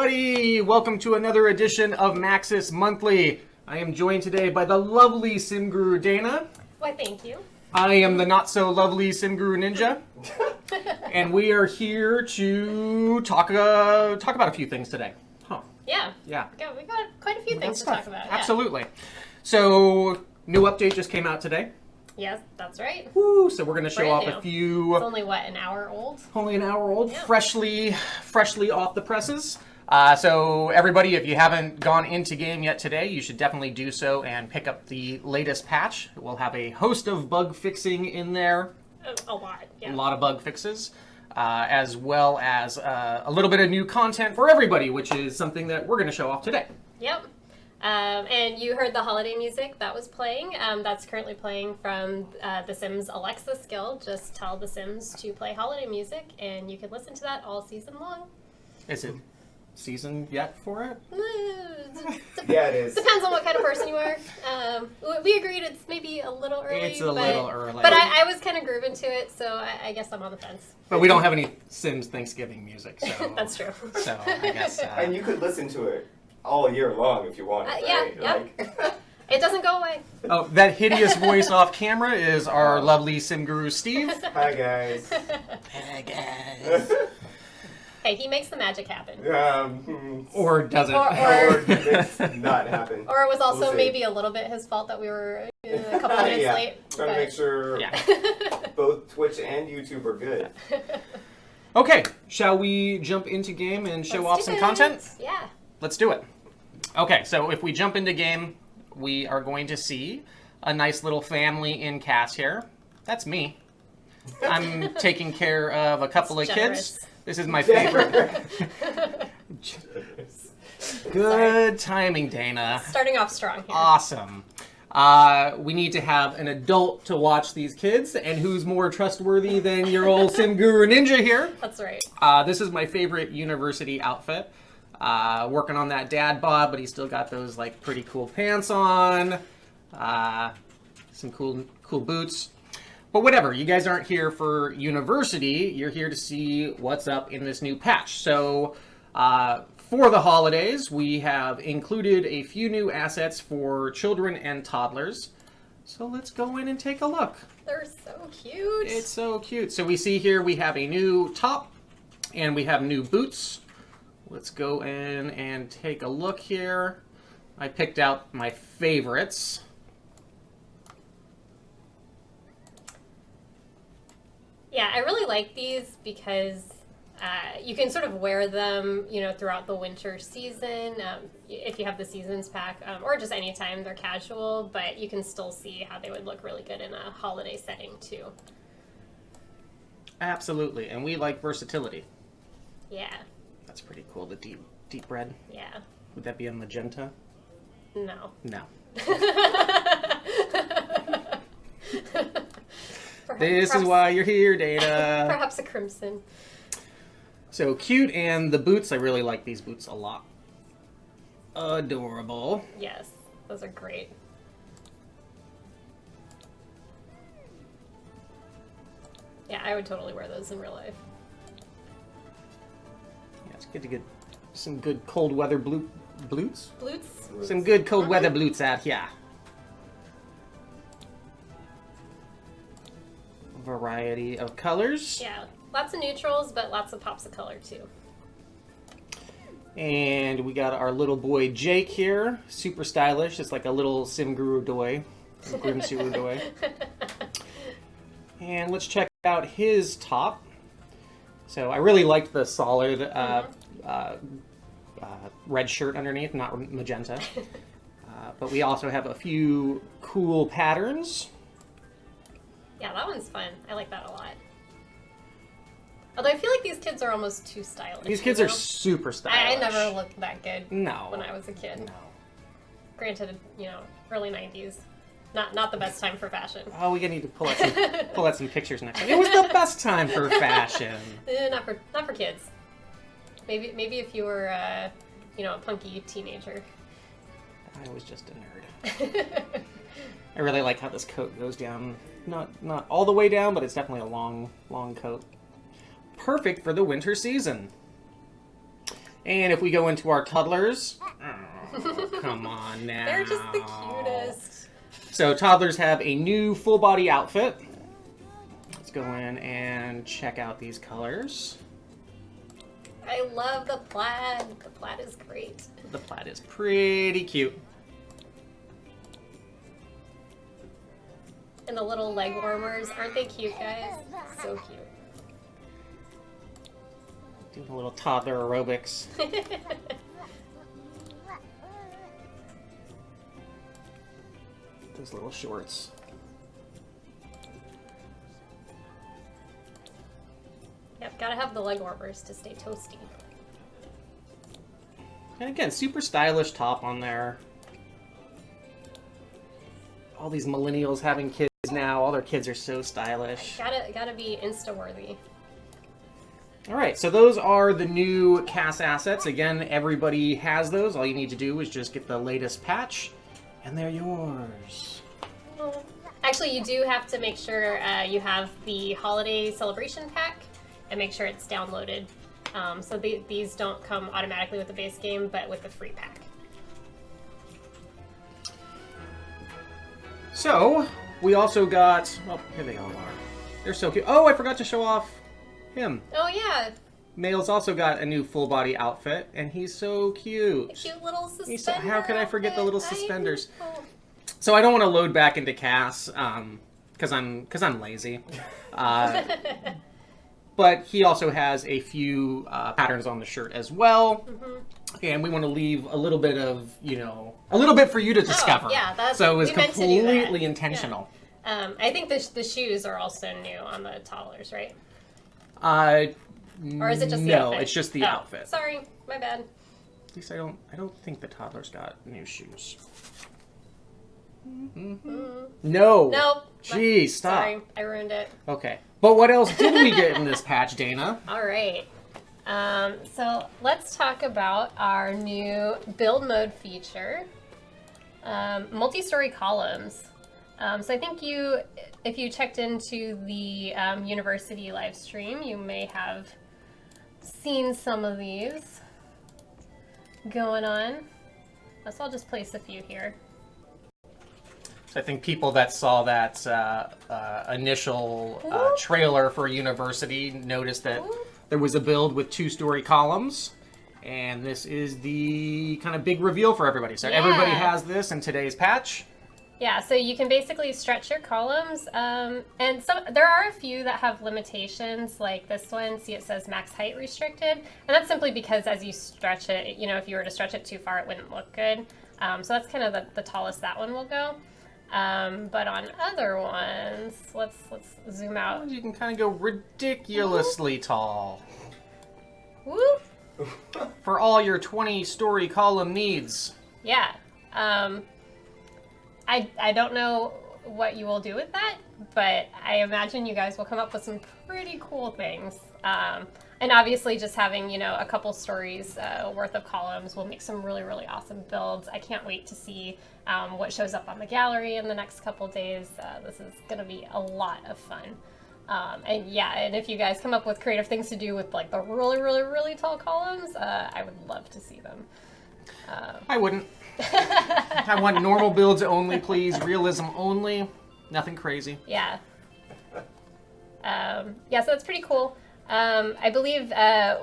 everybody! Welcome to another edition of Maxis Monthly. I am joined today by the lovely Sim Guru Dana. Why, thank you. I am the not-so-lovely Sim Guru Ninja. And we are here to talk about a few things today. Huh. Yeah. Yeah. We got quite a few things to talk about. Absolutely. Yeah. So, new update just came out today. Yes, that's right. Woo! So we're going to show off a few... It's only, what, an hour old? Only an hour old, yeah. freshly off the presses. So everybody, if you haven't gone into game yet today, you should definitely do so and pick up the latest patch. We'll have a host of bug fixing in there. A lot, yeah. A lot of bug fixes, as well as a little bit of new content for everybody, which is something that we're going to show off today. Yep. And you heard the holiday music that was playing. That's currently playing from The Sims Alexa skill. Just tell The Sims to play holiday music, and you can listen to that all season long. Is it season yet for it? Yeah, it is. Depends on what kind of person you are. We agreed it's maybe a little early. It's a little early. But I was kind of grooving to it, so I guess I'm on the fence. But we don't have any Sims Thanksgiving music, so... That's true. So, I guess... And you could listen to it all year long if you want. Yeah, right? It doesn't go away. Oh, that hideous voice off camera is our lovely Sim Guru Steve. Hi, guys. Hey, guys. Hey, he makes the magic happen. Or doesn't. Or it's not happen. Or it was also maybe a little bit his fault that we were a couple minutes late. Trying to make sure both Twitch and YouTube are good. Okay, shall we jump into game and show off some content? Yeah. Let's do it. Okay, so if we jump into game, we are going to see a nice little family in CAS here. That's me. I'm taking care of a couple of kids. This is my favorite. Good timing, Dana. Starting off strong here. Awesome. We need to have an adult to watch these kids, and who's more trustworthy than your old Sim Guru Ninja here? That's right. This is my favorite university outfit. Working on that dad bod, but he's still got those like pretty cool pants on. Some cool boots. But whatever, you guys aren't here for university. You're here to see what's up in this new patch. So for the holidays, we have included a few new assets for children and toddlers. So let's go in and take a look. They're so cute. It's so cute. So we see here we have a new top and we have new boots. Let's go in and take a look here. I picked out my favorites. Yeah, I really like these because you can sort of wear them, throughout the winter season. If you have the seasons pack, or just anytime they're casual, but you can still see how they would look really good in a holiday setting too. Absolutely, and we like versatility. Yeah. That's pretty cool, the deep red. Yeah. Would that be a magenta? No. No. This is why you're here, Dana. Perhaps a crimson. So cute, and the boots, I really like these boots a lot. Adorable. Yes, those are great. Yeah, I would totally wear those in real life. Yeah, it's good to get some good cold weather boots? Boots? Some good cold weather boots out here. Variety of colors. Yeah, lots of neutrals, but lots of pops of color too. And we got our little boy Jake here, super stylish. It's like a little Sim Guru Doy, Grim Guru Doy. And let's check out his top. So I really liked the solid red shirt underneath, not magenta. But we also have a few cool patterns. Yeah, that one's fun. I like that a lot. Although I feel like these kids are almost too stylish. These kids are super stylish. I never looked that good No. when I was a kid. No. Granted, early 90s. Not the best time for fashion. Oh, we need to pull out some pictures next time. It was the best time for fashion. Not for kids. Maybe if you were a punky teenager. I was just a nerd. I really like how this coat goes down. Not all the way down, but it's definitely a long coat. Perfect for the winter season. And if we go into our toddlers, oh, come on now. They're just the cutest. So toddlers have a new full body outfit. Let's go in and check out these colors. I love the plaid. The plaid is great. The plaid is pretty cute. And the little leg warmers, aren't they cute, guys? So cute. Doing a little toddler aerobics. Those little shorts. Yep, gotta have the leg warmers to stay toasty. And again, super stylish top on there. All these millennials having kids now. All their kids are so stylish. Gotta be Insta-worthy. All right, so those are the new CAS assets. Again, everybody has those. All you need to do is just get the latest patch, and they're yours. Actually, you do have to make sure you have the holiday celebration pack and make sure it's downloaded. So these don't come automatically with the base game, but with the free pack. So, we also got... Oh, here they all are. They're so cute. Oh, I forgot to show off him. Oh, yeah. Male's also got a new full body outfit, and he's so cute. The cute little suspender. How could I forget the little outfit? suspenders? I know. So I don't want to load back into CAS, because I'm lazy. But he also has a few patterns on the shirt as well. Mm-hmm. And we want to leave a little bit of, a little bit for you to discover. Yeah, so it was we meant to do that. completely intentional. Yeah. I think the shoes are also new on the toddlers, right? Or is it just the outfit? No, it's just the outfit. Sorry, my bad. At least I don't think the toddlers got new shoes. No. Nope. Jeez, stop. Sorry, I ruined it. Okay. But what else did we get in this patch, Dana? All right. So let's talk about our new build mode feature, multi-story columns. So I think if you checked into the university live stream, you may have seen some of these going on. So I'll just place a few here. So I think people that saw that initial trailer for University noticed that there was a build with 2-story columns. And this is the kind of big reveal for everybody. So everybody has this in today's patch. Yeah, so you can basically stretch your columns, and there are a few that have limitations, like this one. See, it says max height restricted, and that's simply because as you stretch it, if you were to stretch it too far, it wouldn't look good. So that's kind of the tallest that one will go. But on other ones, let's zoom out. You can kind of go ridiculously tall. Woo! For all your 20-story column needs. Yeah. I don't know what you will do with that, but I imagine you guys will come up with some pretty cool things. And obviously just having, a couple stories worth of columns will make some really, really awesome builds. I can't wait to see what shows up on the gallery in the next couple days. This is going to be a lot of fun. And if you guys come up with creative things to do with like the really, really, really tall columns, I would love to see them. I wouldn't. I want normal builds only, please. Realism only. Nothing crazy. Yeah. So that's pretty cool. I believe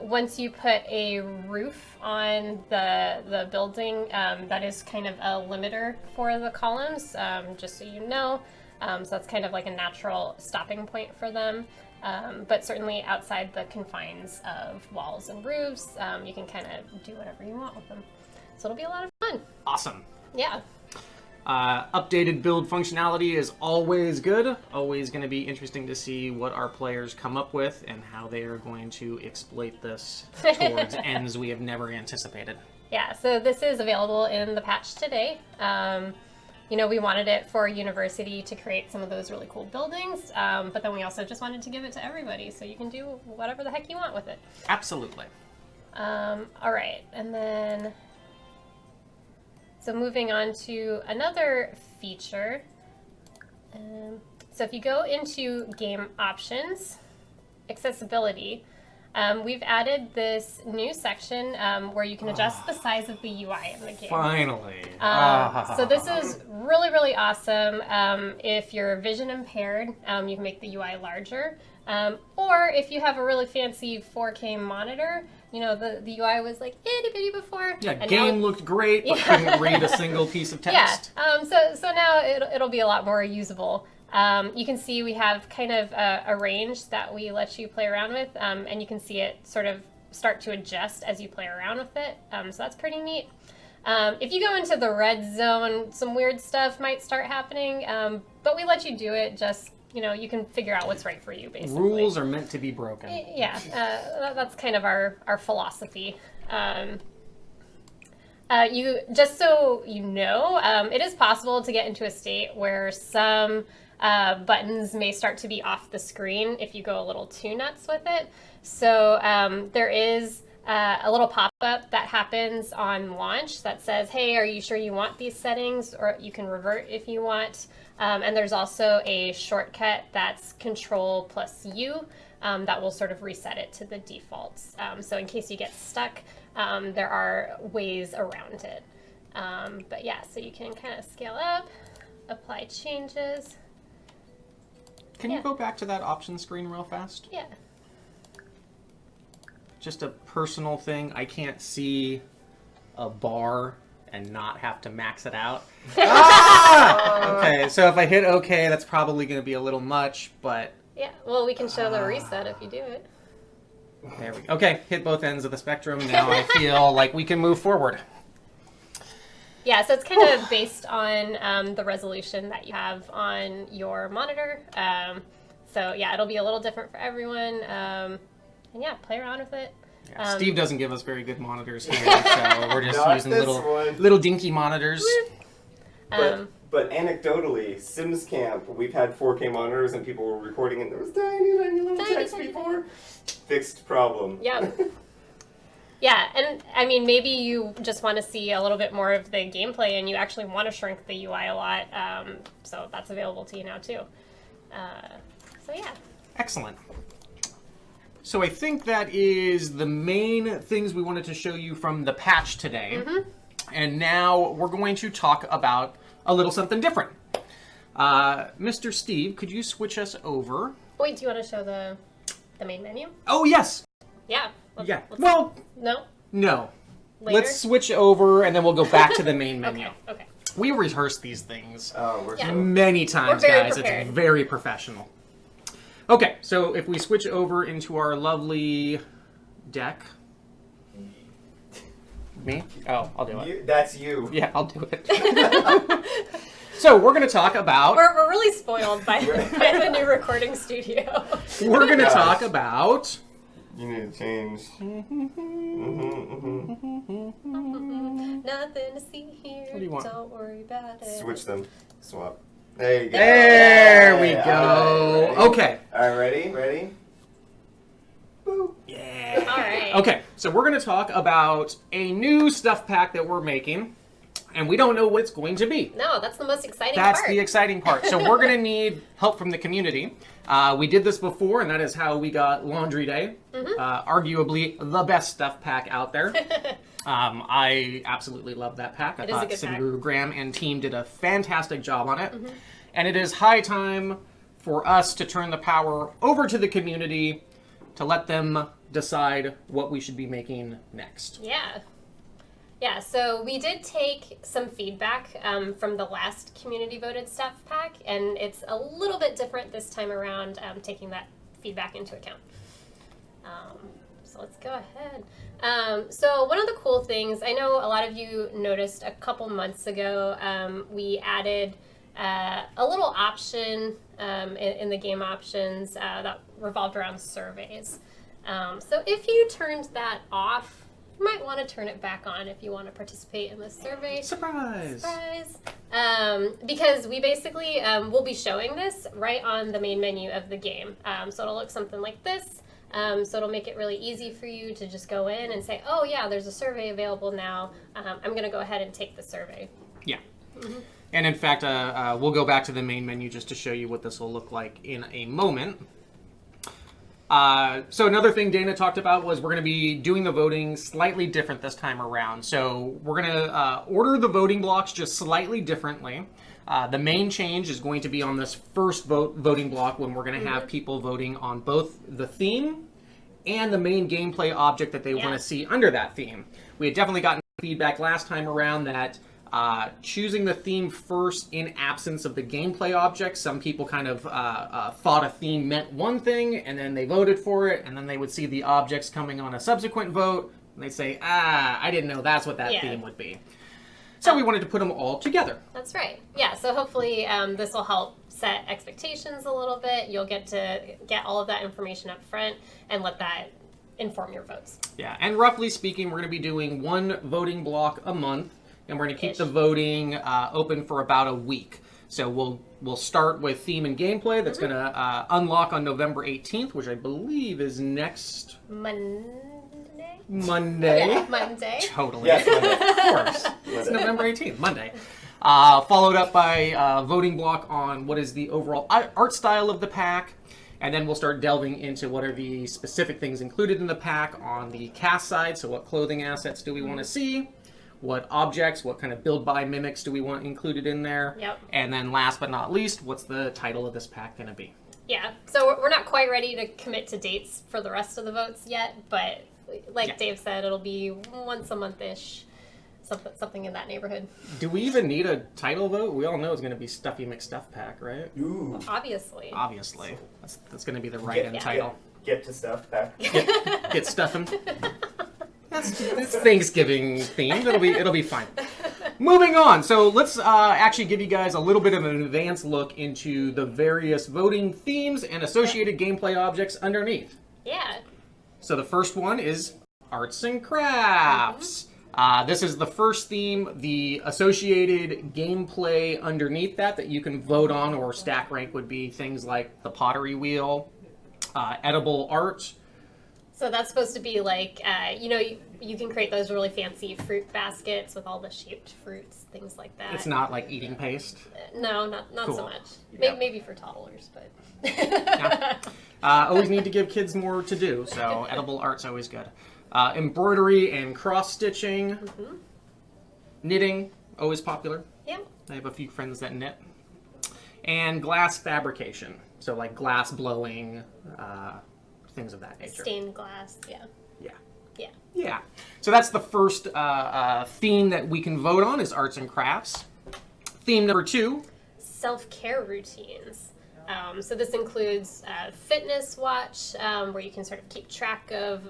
once you put a roof on the building, that is kind of a limiter for the columns, just so you know. So that's kind of like a natural stopping point for them. But certainly outside the confines of walls and roofs, you can kind of do whatever you want with them. So it'll be a lot of fun. Awesome. Yeah. Updated build functionality is always good. Always going to be interesting to see what our players come up with and how they are going to exploit this towards ends we have never anticipated. Yeah, so this is available in the patch today. We wanted it for University to create some of those really cool buildings, but then we also just wanted to give it to everybody, so you can do whatever the heck you want with it. Absolutely. All right, and then... So moving on to another feature. So if you go into game options, accessibility, we've added this new section where you can adjust the size of the UI in the game. Finally. So this is really, really awesome. If you're vision impaired, you can make the UI larger. Or if you have a really fancy 4K monitor, you know, the UI was like itty bitty before. Yeah, and game now, looked great, but couldn't read a single piece of text. Yeah, so now it'll be a lot more usable. You can see we have kind of a range that we let you play around with, and you can see it sort of start to adjust as you play around with it. So that's pretty neat. If you go into the red zone, some weird stuff might start happening, but we let you do it just, you know, you can figure out what's right for you, basically. Rules are meant to be broken. Yeah, that's kind of our philosophy. You just so you know, it is possible to get into a state where some buttons may start to be off the screen if you go a little too nuts with it. So there is a little pop-up that happens on launch that says, hey, are you sure you want these settings? Or you can revert if you want. And there's also a shortcut that's Control+U that will sort of reset it to the defaults. So in case you get stuck, there are ways around it. But yeah, so you can kind of scale up, apply changes. Can you go back to that option screen real fast? Yeah. Just a personal thing. I can't see a bar and not have to max it out. Okay, so if I hit OK, that's probably going to be a little much, but... Yeah, well, we can show the reset if you do it. There we go. Okay, hit both ends of the spectrum. Now I feel like we can move forward. Yeah, so it's kind of based on the resolution that you have on your monitor. So yeah, it'll be a little different for everyone. And yeah, play around with it. Yeah, Steve doesn't give us very good monitors here, so we're just using little dinky monitors. But anecdotally, Sims Camp, we've had 4K monitors and people were recording and there was tiny little text before. Fixed problem. Yep. Yeah, and I mean, maybe you just want to see a little bit more of the gameplay and you actually want to shrink the UI a lot, so that's available to you now too. So yeah. Excellent. So I think that is the main things we wanted to show you from the patch today. Mm-hmm. And now we're going to talk about a little something different. Mr. Steve, could you switch us over? Wait, do you want to show the main menu? Oh, yes. Yeah. Well, no. No. Later? Let's switch over and then we'll go back to the main menu. Okay. We rehearse these things Yeah. many times, We're very guys. prepared. It's very professional. Okay, so if we switch over into our lovely deck. Me? Oh, I'll do it. That's you. Yeah, I'll do it. So we're going to talk about... We're really spoiled by the new recording studio. We're going to talk about... You need to change. Nothing to see here. What do you want? Don't worry about it. Switch them. Swap. There you go. There we go. All right, Okay. All right, ready? Boop. Yeah. All right. Okay, so we're going to talk about a new stuff pack that we're making, and we don't know what it's going to be. No, that's the most exciting That's part. the exciting part. So we're going to need help from the community. We did this before, and that is how we got Laundry Day. Arguably the best stuff pack out there. I absolutely love that pack. I thought Simguru Graham and team did a fantastic job on it. And it is high time for us to turn the power over to the community to let them decide what we should be making next. Yeah. Yeah, so we did take some feedback from the last community voted stuff pack, and it's a little bit different this time around, taking that feedback into account. So let's go ahead. So one of the cool things, I know a lot of you noticed a couple months ago, we added a little option in the game options that revolved around surveys. So if you turned that off, you might want to turn it back on if you want to participate in this survey. Surprise! Surprise! Because we basically will be showing this right on the main menu of the game. So it'll look something like this. So it'll make it really easy for you to just go in and say, oh yeah, there's a survey available now. I'm going to go ahead and take the survey. Yeah. And in fact, we'll go back to the main menu just to show you what this will look like in a moment. So another thing Dana talked about was we're going to be doing the voting slightly different this time around. So we're going to order the voting blocks just slightly differently. The main change is going to be on this first voting block when we're going to have people voting on both the theme and the main gameplay object that they want to see under that theme. We had definitely gotten feedback last time around that choosing the theme first in absence of the gameplay object. Some people kind of thought a theme meant one thing, and then they voted for it, and then they would see the objects coming on a subsequent vote, and they'd say, I didn't know that's what that theme would be. So we wanted to put them all together. That's right. Yeah, so hopefully this will help set expectations a little bit. You'll get to get all of that information up front and let that inform your votes. Yeah, and roughly speaking, we're going to be doing one voting block a month. And we're going to keep the voting open for about a week. So we'll start with theme and gameplay. That's going to unlock on November 18th, which I believe is next Monday. Monday. Monday. Totally. Yes, Monday. Of course. It's November 18th, Monday. Followed up by a voting block on what is the overall art style of the pack. And then we'll start delving into what are the specific things included in the pack on the CAS side. So what clothing assets do we want to see? What objects, what kind of build buy mimics do we want included in there? Yep. And then last but not least, what's the title of this pack going to be? Yeah, so we're not quite ready to commit to dates for the rest of the votes yet, but like Dave said, it'll be once a month-ish, something in that neighborhood. Do we even need a title vote? We all know it's going to be Stuffy McStuff Pack, right? Ooh. Obviously. Obviously. That's going to be the right-end title. Get to stuff back. Get stuffing. It's Thanksgiving themed. It'll be fine. Moving on. So let's actually give you guys a little bit of an advanced look into the various voting themes and associated gameplay objects underneath. Yeah. So the first one is arts and crafts. This is the first theme. The associated gameplay underneath that you can vote on or stack rank would be things like the pottery wheel, edible art. So that's supposed to be like, you can create those really fancy fruit baskets with all the shaped fruits, things like that. It's not like eating paste. No, not Cool. so much. Yeah. Maybe for toddlers, but. Yeah. Always need to give kids more to do, so edible art's always good. Embroidery and cross-stitching. Mm-hmm. Knitting, always popular. Yeah. I have a few friends that knit. And glass fabrication, so like glass blowing, things of that nature. Stained glass, yeah. Yeah. Yeah. Yeah. So that's the first theme that we can vote on is arts and crafts. Theme number 2. Self-care routines. So this includes fitness watch, where you can sort of keep track of,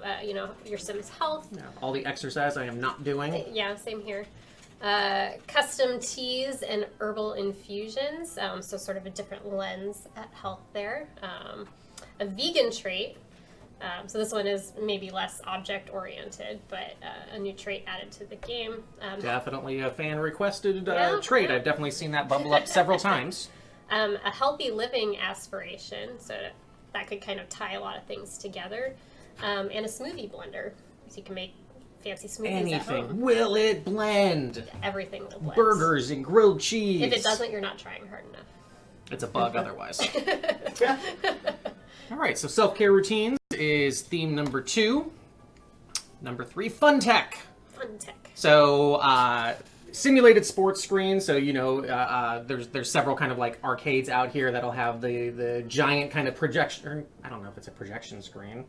your Sim's health. Yeah, all the exercise I am not doing. Yeah, same here. Custom teas and herbal infusions, so sort of a different lens at health there. A vegan trait. So this one is maybe less object-oriented, but a new trait added to the game. Definitely a fan-requested trait. Yeah. I've definitely seen that bubble up several times. A healthy living aspiration, so that could kind of tie a lot of things together. And a smoothie blender, so you can make fancy smoothies at home. Anything. Will it blend? Everything will blend. Burgers and grilled cheese. If it doesn't, you're not trying hard enough. It's a bug otherwise. All right, so self-care routines is theme number 2. Number 3, fun tech. Fun tech. So simulated sports screens. So there's several kind of like arcades out here that'll have the giant kind of projection. Or, I don't know if it's a projection screen.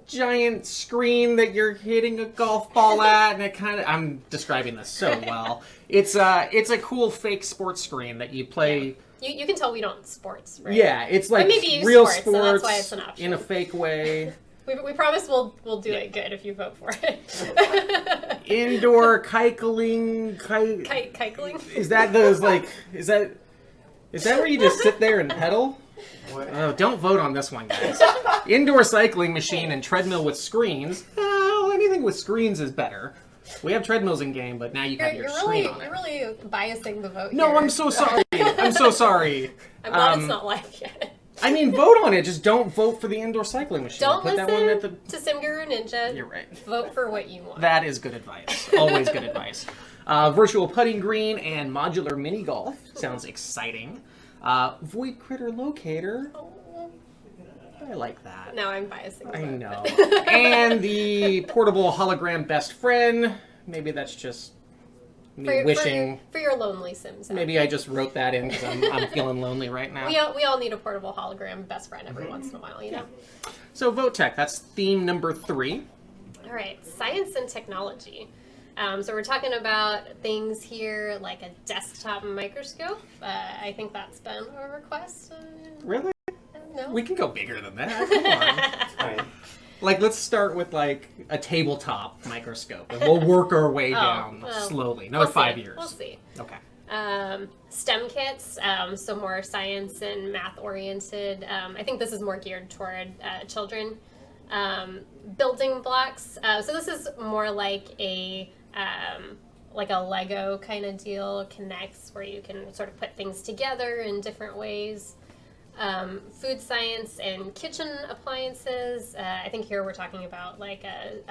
Giant screen that you're hitting a golf ball at, and it kind of, I'm describing this so well. It's a cool fake sports screen that you play. Yeah. You can tell we don't sports, right? Yeah, it's like maybe you real sports, sports so that's why it's an option. in a fake way. We promise we'll do it good if you vote for it. Indoor kikeling. Kikeling? Is that those like? Is that where you just sit there and pedal? What? Oh, don't vote on this one, guys. Indoor cycling machine and treadmill with screens. Oh, anything with screens is better. We have treadmills in game, but now you have your screen on it. You're really biasing the vote No, here. I'm so sorry. I'm so sorry. I'm glad it's not live yet. I mean, vote on it. Just don't vote for the indoor cycling machine. Don't Put listen that one at the... to Sim Guru Ninja. You're right. Vote for what you want. That is good advice. Always good advice. Virtual putting green and modular mini golf. Sounds exciting. Void critter locator. Oh, I like that. Now I'm biasing. I know. And the portable hologram best friend. Maybe that's just me wishing. For your lonely Sims. Maybe I just wrote that in because I'm feeling lonely right now. We all need a portable hologram best friend every once in a while, you know? So Vote Tech, that's theme number 3. All right, science and technology. So we're talking about things here like a desktop microscope. I think that's been a request. Really? No. We can go bigger than that. Come on. Fine. Like, let's start with, like, a tabletop microscope, and we'll work our way down slowly. Another 5 years. We'll see. Okay. STEM kits, so more science and math-oriented. I think this is more geared toward children. Building blocks. So this is more like a Lego kind of deal, connects, where you can sort of put things together in different ways. Food science and kitchen appliances. I think here we're talking about like a,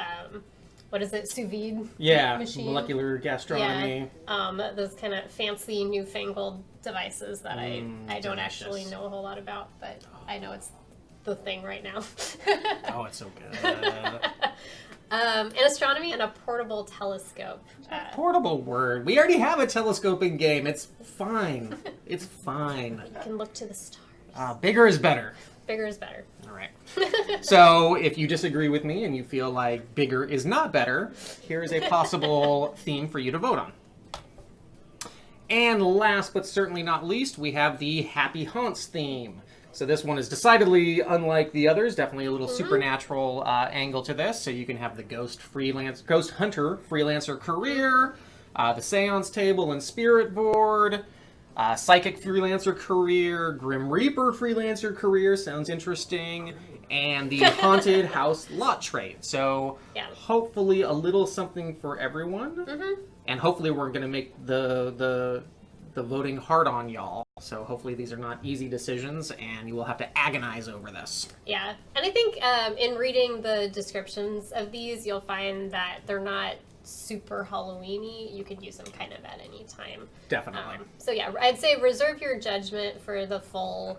what is it, sous vide machine? Molecular gastronomy. Yeah. Those kind of fancy newfangled devices that I don't actually know a whole lot about, but I know it's the thing right now. Oh, it's so good. And astronomy and a portable telescope. Portable word. We already have a telescoping game. It's fine. It's fine. You can look to the stars. Bigger is better. Bigger is better. All right. So if you disagree with me and you feel like bigger is not better, here is a possible theme for you to vote on. And last but certainly not least, we have the Happy Haunts theme. So this one is decidedly unlike the others, definitely a little supernatural angle to this. So you can have the ghost hunter freelancer career, the seance table and spirit board, psychic freelancer career, grim reaper freelancer career, sounds interesting, and the haunted house lot trade. So hopefully a little something for everyone, and hopefully we're going to make the voting hard on y'all. So hopefully these are not easy decisions, and you will have to agonize over this. Yeah, and I think in reading the descriptions of these, you'll find that they're not super Halloween-y. You could use them kind of at any time. Definitely. So yeah, I'd say reserve your judgment for the full.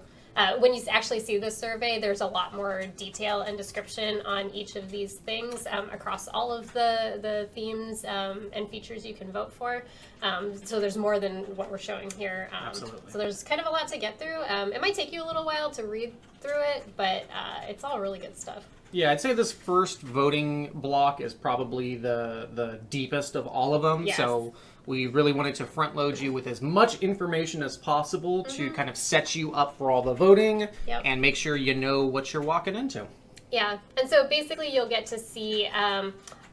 When you actually see the survey, there's a lot more detail and description on each of these things across all of the themes and features you can vote for. So there's more than what we're showing here. Absolutely. So there's kind of a lot to get through. It might take you a little while to read through it, but it's all really good stuff. Yeah, I'd say this first voting block is probably the deepest of all of them. Yes. So we really wanted to front load you with as much information as possible to kind of set you up for all the voting and make sure you know what you're walking into. Yeah, and so basically you'll get to see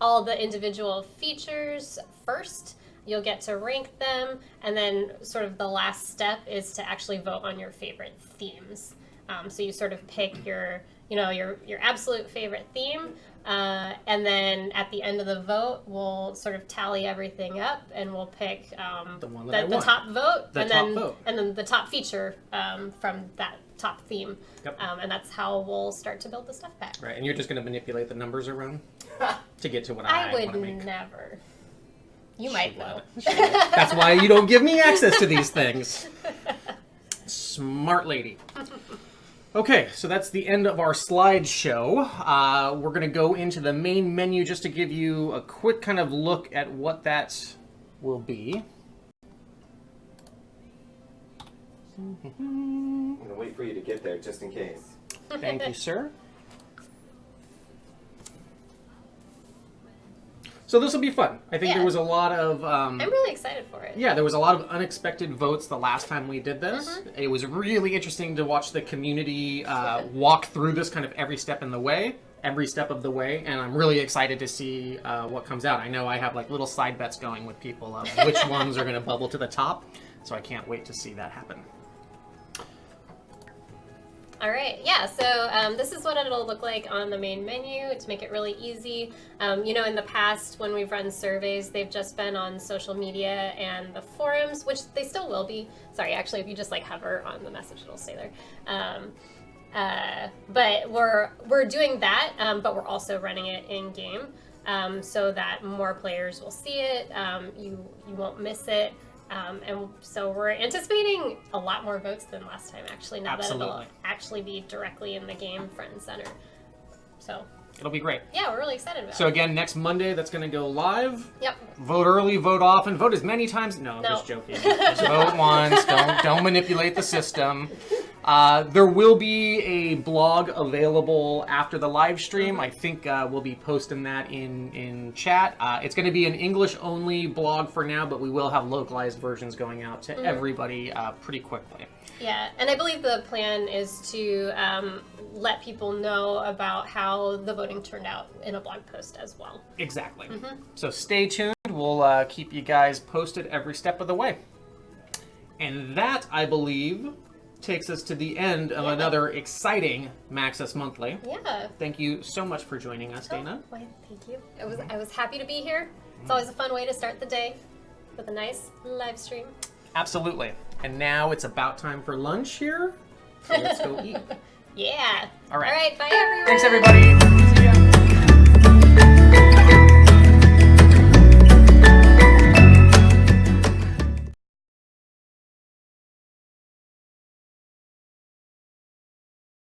all the individual features first. You'll get to rank them, and then sort of the last step is to actually vote on your favorite themes. So you sort of pick your absolute favorite theme, and then at the end of the vote, we'll sort of tally everything up, and we'll pick the one that I want. top vote, and then the top feature from that top theme. Yep. And that's how we'll start to build the stuff pack. Right, and you're just going to manipulate the numbers around to get to what I I would want to make. never. You might though. That's why you don't give me access to these things. Smart lady. Okay, so that's the end of our slideshow. We're going to go into the main menu just to give you a quick kind of look at what that will be. I'm going to wait for you to get there just in case. Thank you, sir. So this will be fun. I think there was a lot of... I'm really excited for it. Yeah, there was a lot of unexpected votes the last time we did this. It was really interesting to watch the community walk through this kind of every step of the way, and I'm really excited to see what comes out. I know I have like little side bets going with people of which ones are going to bubble to the top, so I can't wait to see that happen. All right, yeah, so this is what it'll look like on the main menu to make it really easy. In the past, when we've run surveys, they've just been on social media and the forums, which they still will be. Sorry, actually, if you just like hover on the message, it'll stay there. But we're doing that, but we're also running it in-game so that more players will see it. You won't miss it. And so we're anticipating a lot more votes than last time, actually, now that Absolutely. it'll actually be directly in the game, front and center. So, It'll be great. yeah, we're really excited about So it. again, next Monday, that's going to go live. Yep. Vote early, vote often, vote as many times. No, I'm No. just joking. Just vote once. Don't manipulate the system. There will be a blog available after the live stream. I think we'll be posting that in chat. It's going to be an English-only blog for now, but we will have localized versions going out to everybody pretty quickly. Yeah, and I believe the plan is to let people know about how the voting turned out in a blog post as well. Exactly. So stay tuned. We'll keep you guys posted every step of the way. And that, I believe, takes us to the end of another exciting Maxis Monthly. Yeah. Thank you so much for joining us, Dana. Why, thank you. I was happy to be here. It's always a fun way to start the day with a nice live stream. Absolutely. And now it's about time for lunch here. So let's go eat. Yeah. All right. All right. Bye, everyone. Thanks, everybody.